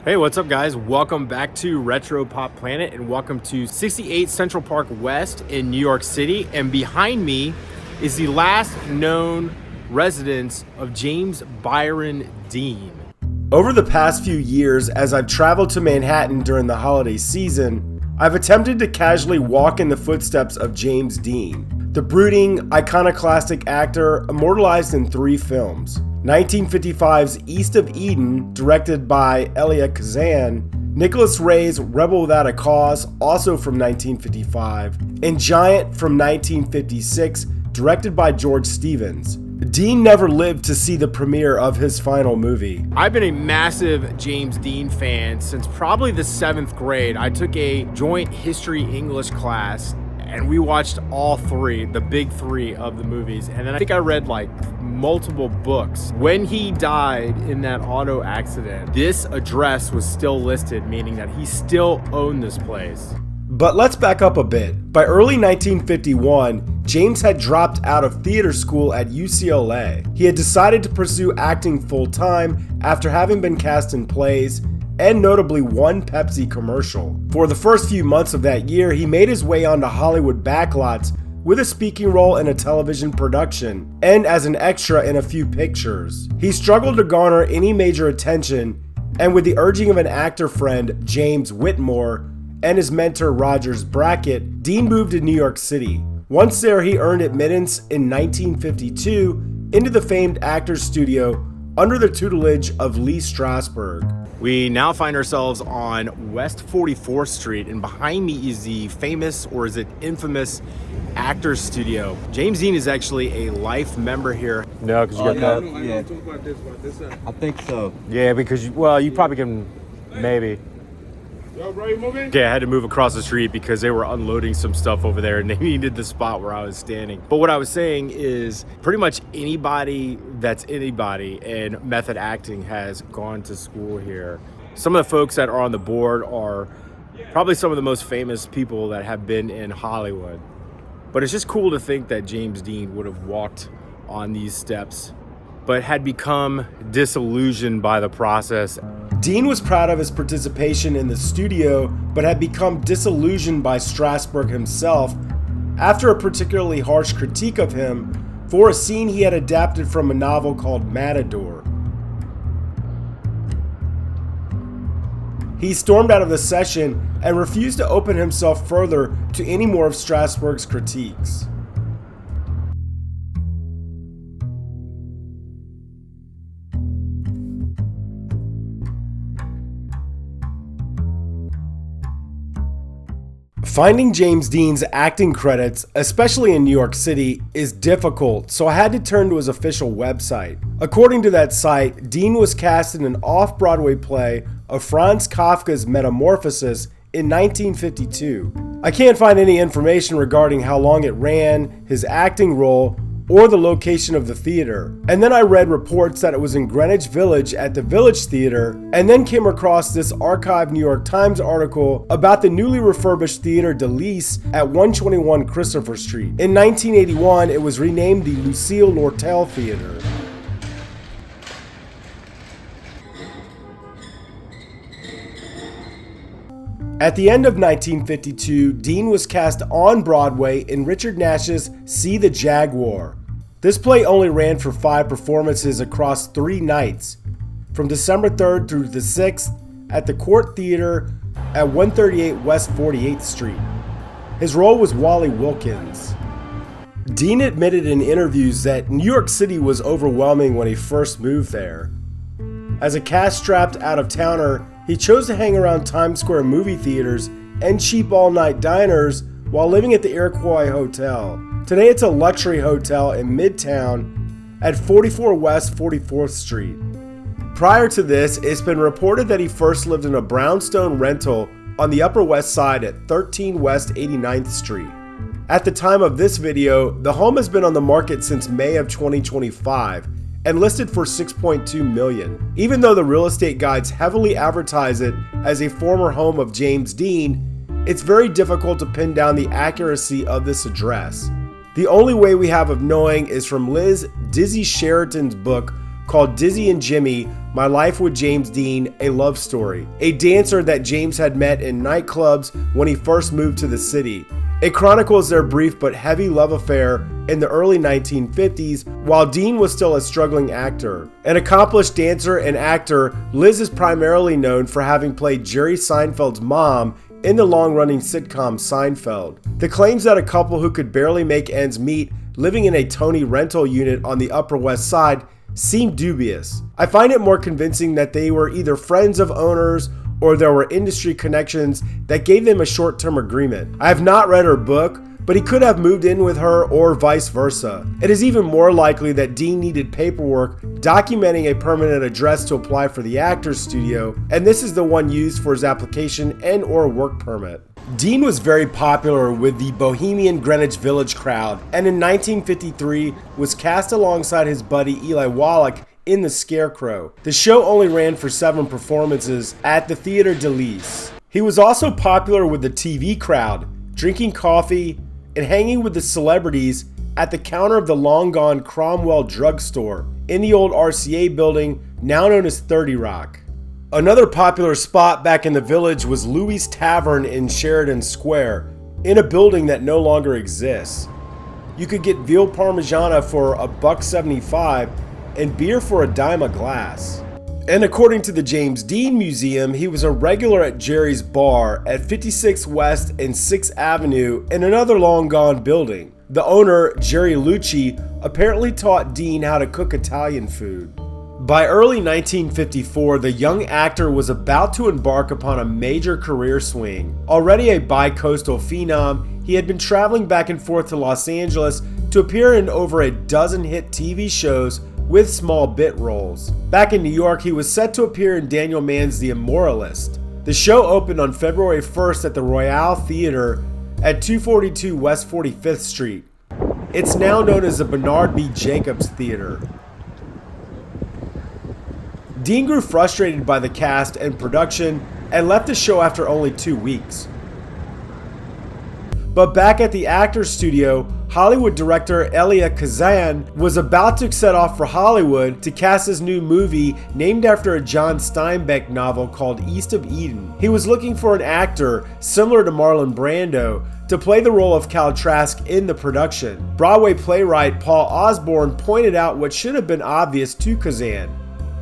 Hey, what's up, guys? Welcome back to Retro Pop Planet and welcome to 68 Central Park West in New York City. And behind me is the last known residence of James Byron Dean. Over the past few years, as I've traveled to Manhattan during the holiday season, I've attempted to casually walk in the footsteps of James Dean, the brooding, iconoclastic actor immortalized in 3 films. 1955's East of Eden, directed by Elia Kazan, Nicholas Ray's Rebel Without a Cause, also from 1955, and Giant from 1956, directed by George Stevens. Dean never lived to see the premiere of his final movie. I've been a massive James Dean fan since probably the 7th grade. I took a joint history English class and we watched all 3, the big 3 of the movies. And then I think I read like multiple books. When he died in that auto accident, this address was still listed, meaning that he still owned this place. But let's back up a bit. By early 1951, James had dropped out of theater school at UCLA. He had decided to pursue acting full-time after having been cast in plays and notably one Pepsi commercial. For the first few months of that year, he made his way onto Hollywood backlots with a speaking role in a television production and as an extra in a few pictures. He struggled to garner any major attention, and with the urging of an actor friend, James Whitmore, and his mentor Rogers Brackett, Dean moved to New York City. Once there, he earned admittance in 1952 into the famed Actors Studio under the tutelage of Lee Strasberg. We now find ourselves on West 44th Street, and behind me is the famous, or is it infamous, Actors Studio. James Dean is actually a life member here. No, because you got that. I don't talk about this. I think so. Yeah, because, you probably can, maybe. Yo, bro, you moving? Okay, I had to move across the street because they were unloading some stuff over there and they needed the spot where I was standing. But what I was saying is pretty much anybody that's anybody in method acting has gone to school here. Some of the folks that are on the board are probably some of the most famous people that have been in Hollywood. But it's just cool to think that James Dean would have walked on these steps, but had become disillusioned by the process. Dean was proud of his participation in the studio, but had become disillusioned by Strasberg himself after a particularly harsh critique of him for a scene he had adapted from a novel called Matador. He stormed out of the session and refused to open himself further to any more of Strasberg's critiques. Finding James Dean's acting credits, especially in New York City, is difficult, so I had to turn to his official website. According to that site, Dean was cast in an off-Broadway play of Franz Kafka's Metamorphosis in 1952. I can't find any information regarding how long it ran, his acting role, or the location of the theater. And then I read reports that it was in Greenwich Village at the Village Theater, and then came across this archived New York Times article about the newly refurbished Theater de Lys at 121 Christopher Street. In 1981, it was renamed the Lucille Lortel Theater. At the end of 1952, Dean was cast on Broadway in Richard Nash's See the Jaguar. This play only ran for 5 performances across 3 nights, from December 3rd through the 6th at the Court Theater at 138 West 48th Street. His role was Wally Wilkins. Dean admitted in interviews that New York City was overwhelming when he first moved there. As a cash-strapped out-of-towner, he chose to hang around Times Square movie theaters and cheap all-night diners while living at the Iroquois Hotel. Today it's a luxury hotel in Midtown at 44 West 44th Street. Prior to this, it's been reported that he first lived in a brownstone rental on the Upper West Side at 13 West 89th Street. At the time of this video, the home has been on the market since May of 2025 and listed for $6.2 million. Even though the real estate guides heavily advertise it as a former home of James Dean, it's very difficult to pin down the accuracy of this address. The only way we have of knowing is from Liz Dizzy Sheraton's book called Dizzy and Jimmy, My Life with James Dean, A Love Story, a dancer that James had met in nightclubs when he first moved to the city. It chronicles their brief but heavy love affair in the early 1950s while Dean was still a struggling actor. An accomplished dancer and actor, Liz is primarily known for having played Jerry Seinfeld's mom in the long-running sitcom Seinfeld. The claims that a couple who could barely make ends meet living in a Tony rental unit on the Upper West Side seem dubious. I find it more convincing that they were either friends of owners or there were industry connections that gave them a short-term agreement. I have not read her book, but he could have moved in with her or vice versa. It is even more likely that Dean needed paperwork documenting a permanent address to apply for the actor's studio, and this is the one used for his application and or work permit. Dean was very popular with the bohemian Greenwich Village crowd, and in 1953 was cast alongside his buddy Eli Wallach in The Scarecrow. The show only ran for 7 performances at the Theatre de Lys. He was also popular with the TV crowd, drinking coffee and hanging with the celebrities at the counter of the long-gone Cromwell drugstore in the old RCA building, now known as 30 Rock. Another popular spot back in the Village was Louis' Tavern in Sheridan Square, in a building that no longer exists. You could get veal parmigiana for $1.75 and beer for $0.10 a glass. And according to the James Dean Museum, he was a regular at Jerry's Bar at 56 West and 6th Avenue in another long-gone building. The owner, Jerry Lucci, apparently taught Dean how to cook Italian food. By early 1954, the young actor was about to embark upon a major career swing. Already a bi-coastal phenom, he had been traveling back and forth to Los Angeles to appear in over a dozen hit TV shows with small bit roles. Back in New York, he was set to appear in Daniel Mann's The Immoralist. The show opened on February 1st at the Royale Theater at 242 West 45th Street. It's now known as the Bernard B. Jacobs Theater. Dean grew frustrated by the cast and production and left the show after only 2 weeks. But back at the Actors Studio, Hollywood director Elia Kazan was about to set off for Hollywood to cast his new movie named after a John Steinbeck novel called East of Eden. He was looking for an actor similar to Marlon Brando to play the role of Cal Trask in the production. Broadway playwright Paul Osborne pointed out what should have been obvious to Kazan: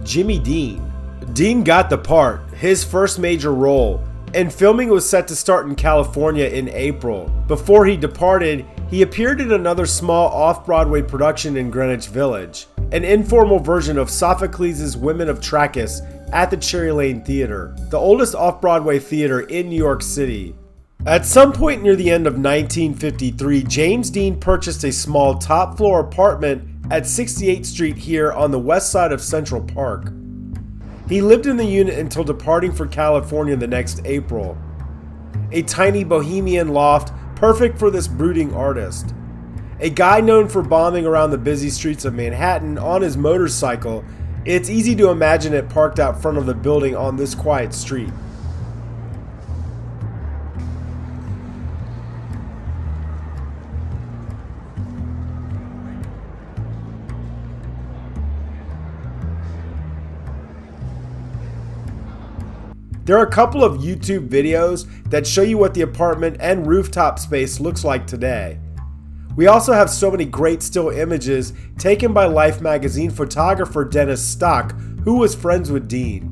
Jimmy Dean. Dean got the part, his first major role, and filming was set to start in California in April. Before he departed, he appeared in another small off-Broadway production in Greenwich Village, an informal version of Sophocles' Women of Trachis at the Cherry Lane Theater, the oldest off-Broadway theater in New York City. At some point near the end of 1953, James Dean purchased a small top-floor apartment at 68th Street here on the west side of Central Park. He lived in the unit until departing for California the next April. A tiny bohemian loft perfect for this brooding artist. A guy known for bombing around the busy streets of Manhattan on his motorcycle, it's easy to imagine it parked out front of the building on this quiet street. There are a couple of YouTube videos that show you what the apartment and rooftop space looks like today. We also have so many great still images taken by Life magazine photographer Dennis Stock, who was friends with Dean.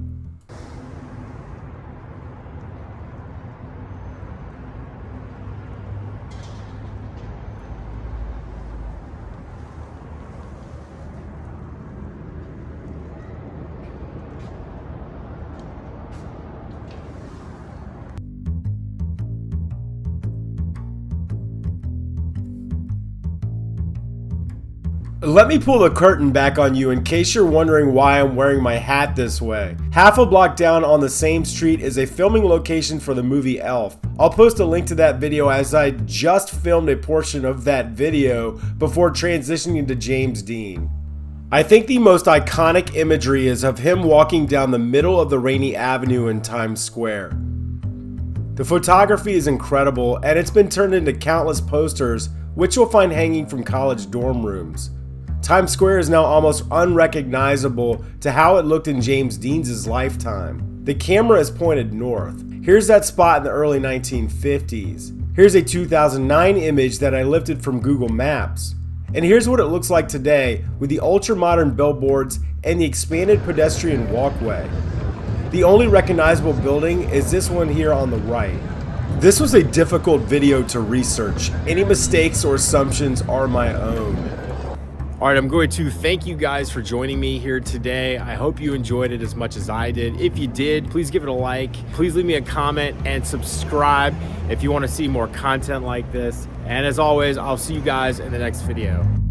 Let me pull the curtain back on you in case you're wondering why I'm wearing my hat this way. Half a block down on the same street is a filming location for the movie Elf. I'll post a link to that video as I just filmed a portion of that video before transitioning to James Dean. I think the most iconic imagery is of him walking down the middle of the rainy avenue in Times Square. The photography is incredible and it's been turned into countless posters which you'll find hanging from college dorm rooms. Times Square is now almost unrecognizable to how it looked in James Dean's lifetime. The camera is pointed north. Here's that spot in the early 1950s. Here's a 2009 image that I lifted from Google Maps. And here's what it looks like today with the ultra-modern billboards and the expanded pedestrian walkway. The only recognizable building is this one here on the right. This was a difficult video to research. Any mistakes or assumptions are my own. All right, I'm going to thank you guys for joining me here today. I hope you enjoyed it as much as I did. If you did, please give it a like. Please leave me a comment and subscribe if you want to see more content like this. And as always, I'll see you guys in the next video.